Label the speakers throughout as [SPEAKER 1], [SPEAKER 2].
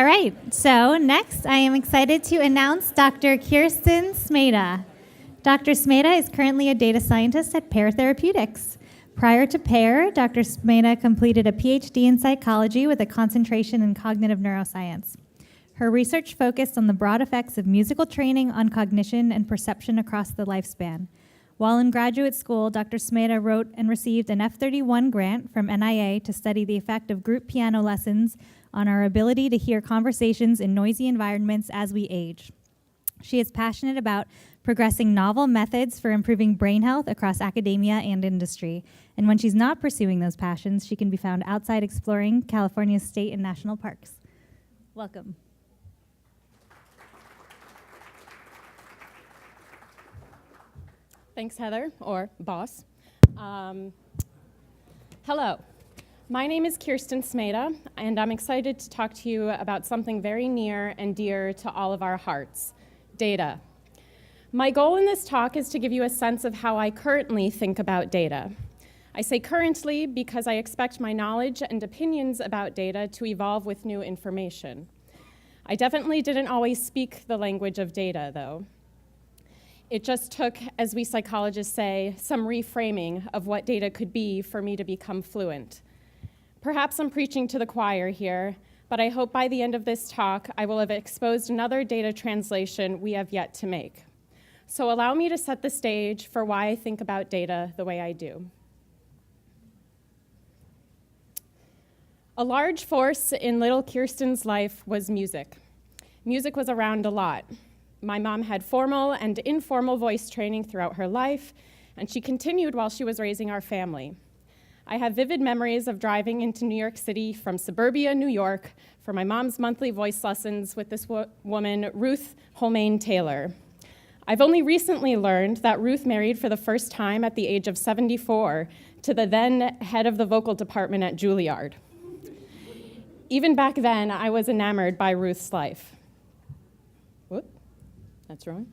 [SPEAKER 1] All right, so next I am excited to announce Dr. Kirsten Smayda. Dr. Smayda is currently a data scientist at Pear Therapeutics. Prior to Pear, Dr. Smayda completed a PhD in psychology with a concentration in cognitive neuroscience. Her research focused on the broad effects of musical training on cognition and perception across the lifespan. While in graduate school, Dr. Smayda wrote and received an F31 grant from NIA to study the effect of group piano lessons on our ability to hear conversations in noisy environments as we age. She is passionate about progressing novel methods for improving brain health across academia and industry. And when she's not pursuing those passions, she can be found outside exploring California's state and national parks. Welcome.
[SPEAKER 2] Thanks, Heather, or boss. Hello, my name is Kirsten Smayda, and I'm excited to talk to you about something very near and dear to all of our hearts, data. My goal in this talk is to give you a sense of how I currently think about data. I say currently because I expect my knowledge and opinions about data to evolve with new information. I definitely didn't always speak the language of data, though. It just took, as we psychologists say, some reframing of what data could be for me to become fluent. Perhaps I'm preaching to the choir here, but I hope by the end of this talk, I will have exposed another data translation we have yet to make. So allow me to set the stage for why I think about data the way I do. A large force in little Kirsten's life was music. Music was around a lot. My mom had formal and informal voice training throughout her life, and she continued while she was raising our family. I have vivid memories of driving into New York City from suburbia New York for my mom's monthly voice lessons with this woman, Ruth Holmain Taylor. I've only recently learned that Ruth married for the first time at the age of 74 to the then head of the vocal department at Juilliard. Even back then, I was enamored by Ruth's life. That's wrong.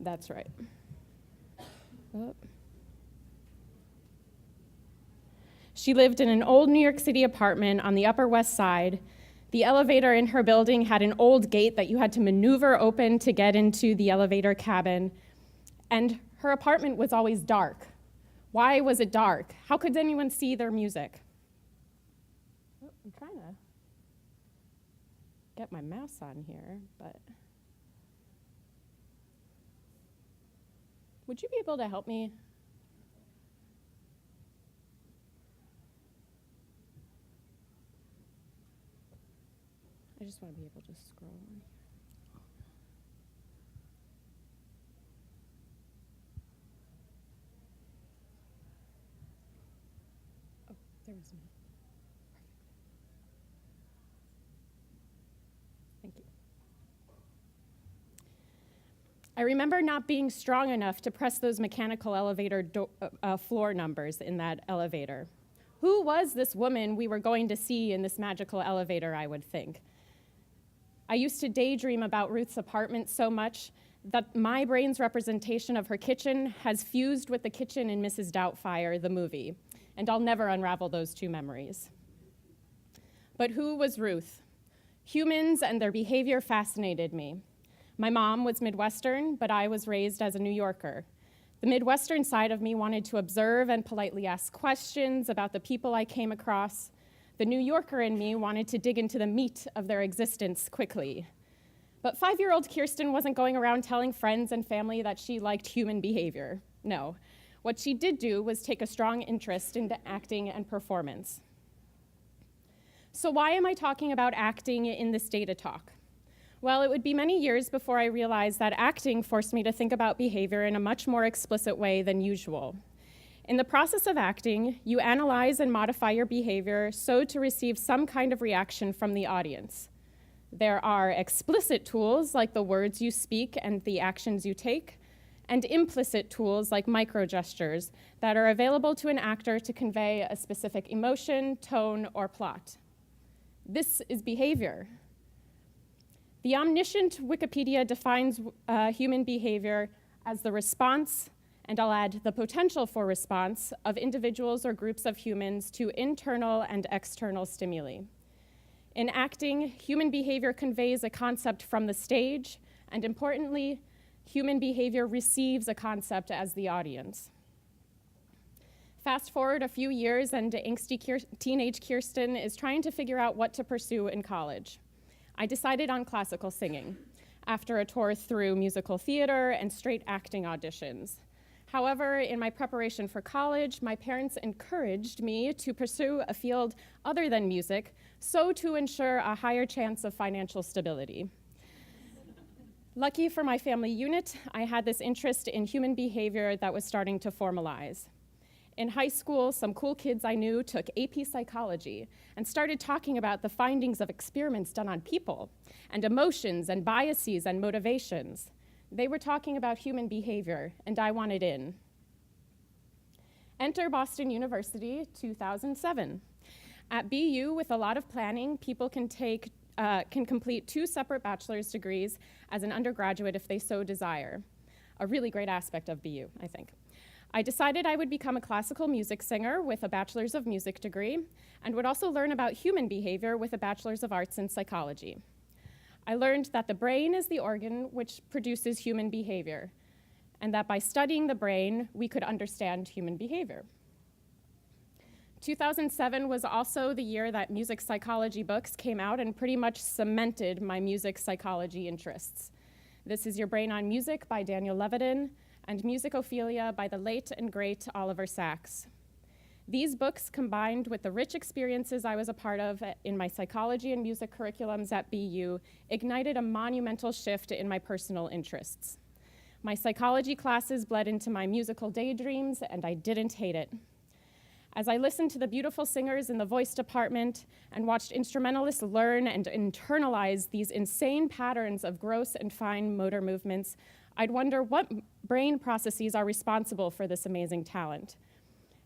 [SPEAKER 2] That's right. Oh. She lived in an old New York City apartment on the Upper West Side. The elevator in her building had an old gate that you had to maneuver open to get into the elevator cabin. And her apartment was always dark. Why was it dark? How could anyone see their music? Oh, I'm trying to get my mouse on here, but would you be able to help me? I just want to be able to scroll on. Oh, there was me. Thank you. I remember not being strong enough to press those mechanical elevator floor numbers in that elevator. Who was this woman we were going to see in this magical elevator, I would think? I used to daydream about Ruth's apartment so much that my brain's representation of her kitchen has fused with the kitchen in Mrs. Doubtfire, the movie, and I'll never unravel those two memories. But who was Ruth? Humans and their behavior fascinated me. My mom was Midwestern, but I was raised as a New Yorker. The Midwestern side of me wanted to observe and politely ask questions about the people I came across. The New Yorker in me wanted to dig into the meat of their existence quickly. But 5-year-old Kirsten wasn't going around telling friends and family that she liked human behavior. No. What she did do was take a strong interest into acting and performance. So why am I talking about acting in this data talk? Well, it would be many years before I realized that acting forced me to think about behavior in a much more explicit way than usual. In the process of acting, you analyze and modify your behavior so to receive some kind of reaction from the audience. There are explicit tools like the words you speak and the actions you take, and implicit tools like microgestures that are available to an actor to convey a specific emotion, tone, or plot. This is behavior. The omniscient Wikipedia defines human behavior as the response and I'll add the potential for response of individuals or groups of humans to internal and external stimuli. In acting, human behavior conveys a concept from the stage, and importantly, human behavior receives a concept as the audience. Fast forward a few years, and angsty teenage Kirsten is trying to figure out what to pursue in college. I decided on classical singing, after a tour through musical theater and straight acting auditions. However, in my preparation for college, my parents encouraged me to pursue a field other than music, so to ensure a higher chance of financial stability. Lucky for my family unit, I had this interest in human behavior that was starting to formalize. In high school, some cool kids I knew took AP psychology and started talking about the findings of experiments done on people and emotions and biases and motivations. They were talking about human behavior, and I wanted in. Enter Boston University, 2007. At BU, with a lot of planning, people can complete 2 separate bachelor's degrees as an undergraduate if they so desire. A really great aspect of BU, I think. I decided I would become a classical music singer with a bachelor's of music degree, and would also learn about human behavior with a bachelor's of arts in psychology. I learned that the brain is the organ which produces human behavior, and that by studying the brain, we could understand human behavior. 2007 was also the year that music psychology books came out and pretty much cemented my music psychology interests. This is Your Brain on Music by Daniel Levitin, and Musicophilia by the late and great Oliver Sacks. These books, combined with the rich experiences I was a part of in my psychology and music curriculums at BU, ignited a monumental shift in my personal interests. My psychology classes bled into my musical daydreams, and I didn't hate it. As I listened to the beautiful singers in the voice department and watched instrumentalists learn and internalize these insane patterns of gross and fine motor movements, I'd wonder what brain processes are responsible for this amazing talent.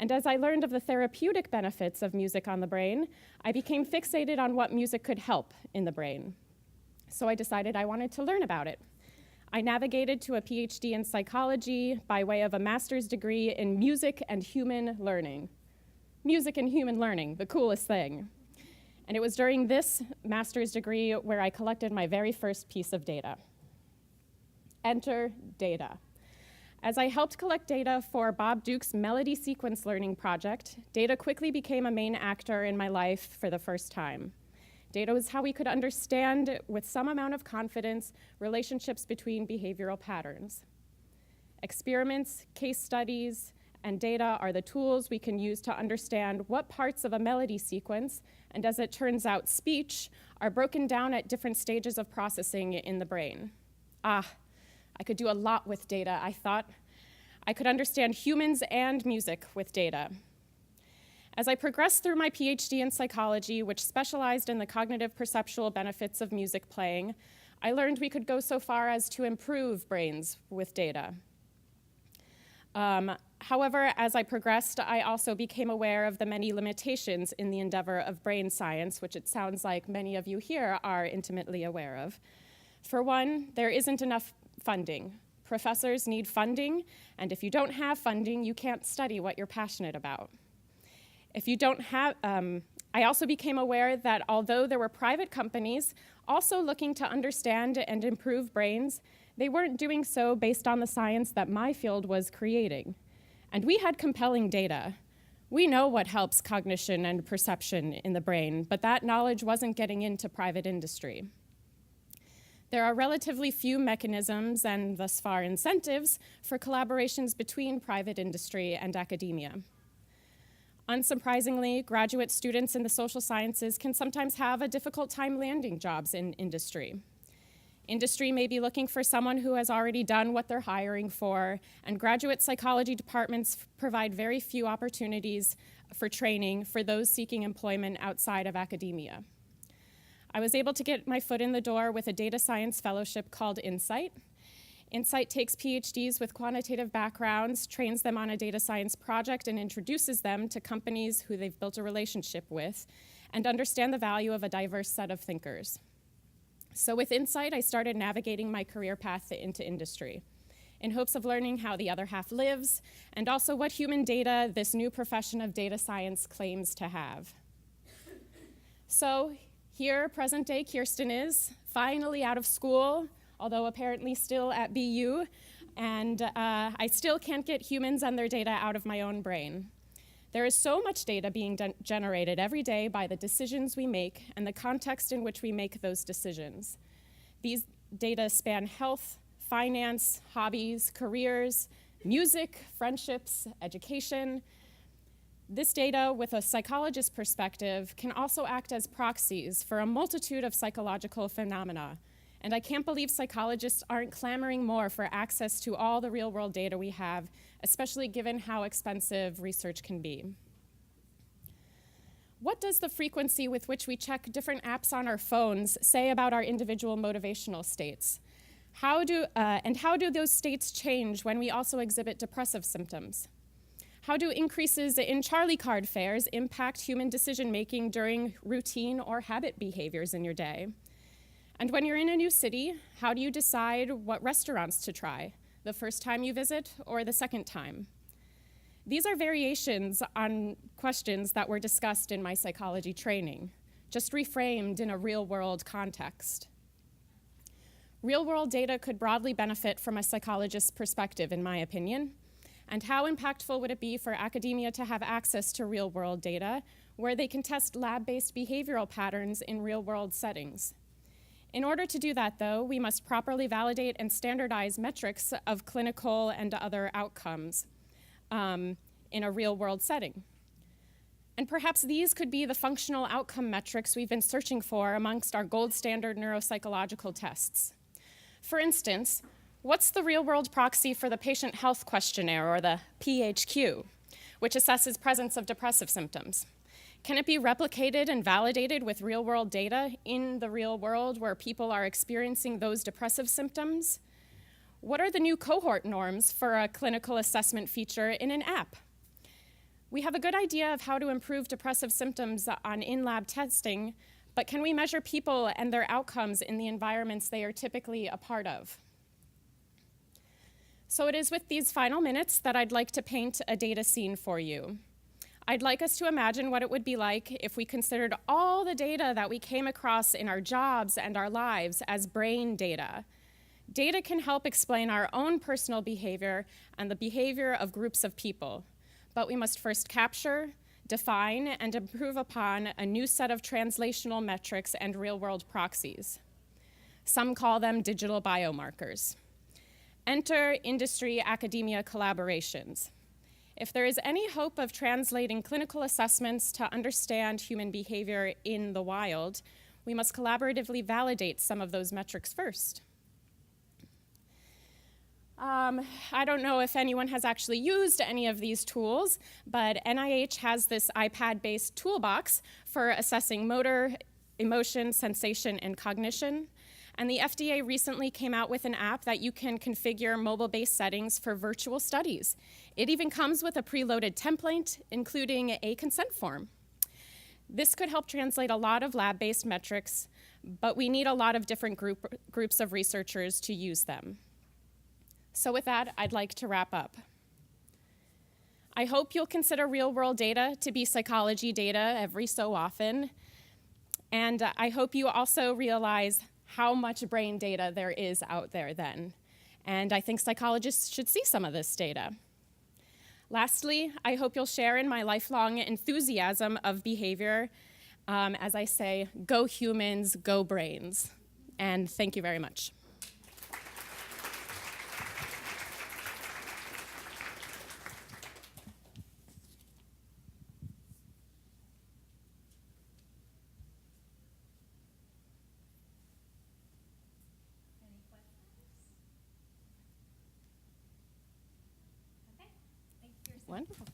[SPEAKER 2] And as I learned of the therapeutic benefits of music on the brain, I became fixated on what music could help in the brain. So I decided I wanted to learn about it. I navigated to a PhD in psychology by way of a master's degree in music and human learning. Music and human learning, the coolest thing. And it was during this master's degree where I collected my very first piece of data. Enter data. As I helped collect data for Bob Duke's melody sequence learning project, data quickly became a main actor in my life for the first time. Data was how we could understand, with some amount of confidence, relationships between behavioral patterns. Experiments, case studies, and data are the tools we can use to understand what parts of a melody sequence, and as it turns out, speech, are broken down at different stages of processing in the brain. I could do a lot with data, I thought. I could understand humans and music with data. As I progressed through my PhD in psychology, which specialized in the cognitive perceptual benefits of music playing, I learned we could go so far as to improve brains with data. However, as I progressed, I also became aware of the many limitations in the endeavor of brain science, which it sounds like many of you here are intimately aware of. For one, there isn't enough funding. Professors need funding, and if you don't have funding, you can't study what you're passionate about. I also became aware that although there were private companies also looking to understand and improve brains, they weren't doing so based on the science that my field was creating. And we had compelling data. We know what helps cognition and perception in the brain, but that knowledge wasn't getting into private industry. There are relatively few mechanisms and thus far incentives for collaborations between private industry and academia. Unsurprisingly, graduate students in the social sciences can sometimes have a difficult time landing jobs in industry. Industry may be looking for someone who has already done what they're hiring for, and graduate psychology departments provide very few opportunities for training for those seeking employment outside of academia. I was able to get my foot in the door with a data science fellowship called Insight. Insight takes PhDs with quantitative backgrounds, trains them on a data science project, and introduces them to companies who they've built a relationship with and understand the value of a diverse set of thinkers. So with Insight, I started navigating my career path into industry. in hopes of learning how the other half lives, and also what human data this new profession of data science claims to have. So here, present-day Kirsten is, finally out of school, although apparently still at BU, and I still can't get humans and their data out of my own brain. There is so much data being generated every day by the decisions we make and the context in which we make those decisions. These data span health, finance, hobbies, careers, music, friendships, education. This data, with a psychologist's perspective, can also act as proxies for a multitude of psychological phenomena. And I can't believe psychologists aren't clamoring more for access to all the real-world data we have, especially given how expensive research can be. What does the frequency with which we check different apps on our phones say about our individual motivational states? How do those states change when we also exhibit depressive symptoms? How do increases in Charlie card fares impact human decision-making during routine or habit behaviors in your day? And when you're in a new city, how do you decide what restaurants to try, the first time you visit or the second time? These are variations on questions that were discussed in my psychology training, just reframed in a real-world context. Real-world data could broadly benefit from a psychologist's perspective, in my opinion. And how impactful would it be for academia to have access to real-world data where they can test lab-based behavioral patterns in real-world settings? In order to do that, though, we must properly validate and standardize metrics of clinical and other outcomes in a real-world setting. And perhaps these could be the functional outcome metrics we've been searching for amongst our gold standard neuropsychological tests. For instance, what's the real-world proxy for the Patient Health Questionnaire, or the PHQ, which assesses presence of depressive symptoms? Can it be replicated and validated with real-world data in the real world where people are experiencing those depressive symptoms? What are the new cohort norms for a clinical assessment feature in an app? We have a good idea of how to improve depressive symptoms on in-lab testing, but can we measure people and their outcomes in the environments they are typically a part of? So it is with these final minutes that I'd like to paint a data scene for you. I'd like us to imagine what it would be like if we considered all the data that we came across in our jobs and our lives as brain data. Data can help explain our own personal behavior and the behavior of groups of people. But we must first capture, define, and improve upon a new set of translational metrics and real-world proxies. Some call them digital biomarkers. Enter industry-academia collaborations. If there is any hope of translating clinical assessments to understand human behavior in the wild, we must collaboratively validate some of those metrics first. I don't know if anyone has actually used any of these tools, but NIH has this iPad-based toolbox for assessing motor, emotion, sensation, and cognition. And the FDA recently came out with an app that you can configure mobile-based settings for virtual studies. It even comes with a preloaded template, including a consent form. This could help translate a lot of lab-based metrics, but we need a lot of different groups of researchers to use them. So with that, I'd like to wrap up. I hope you'll consider real-world data to be psychology data every so often. And I hope you also realize how much brain data there is out there then. And I think psychologists should see some of this data. Lastly, I hope you'll share in my lifelong enthusiasm of behavior as I say, go humans, go brains. And thank you very much. Wonderful.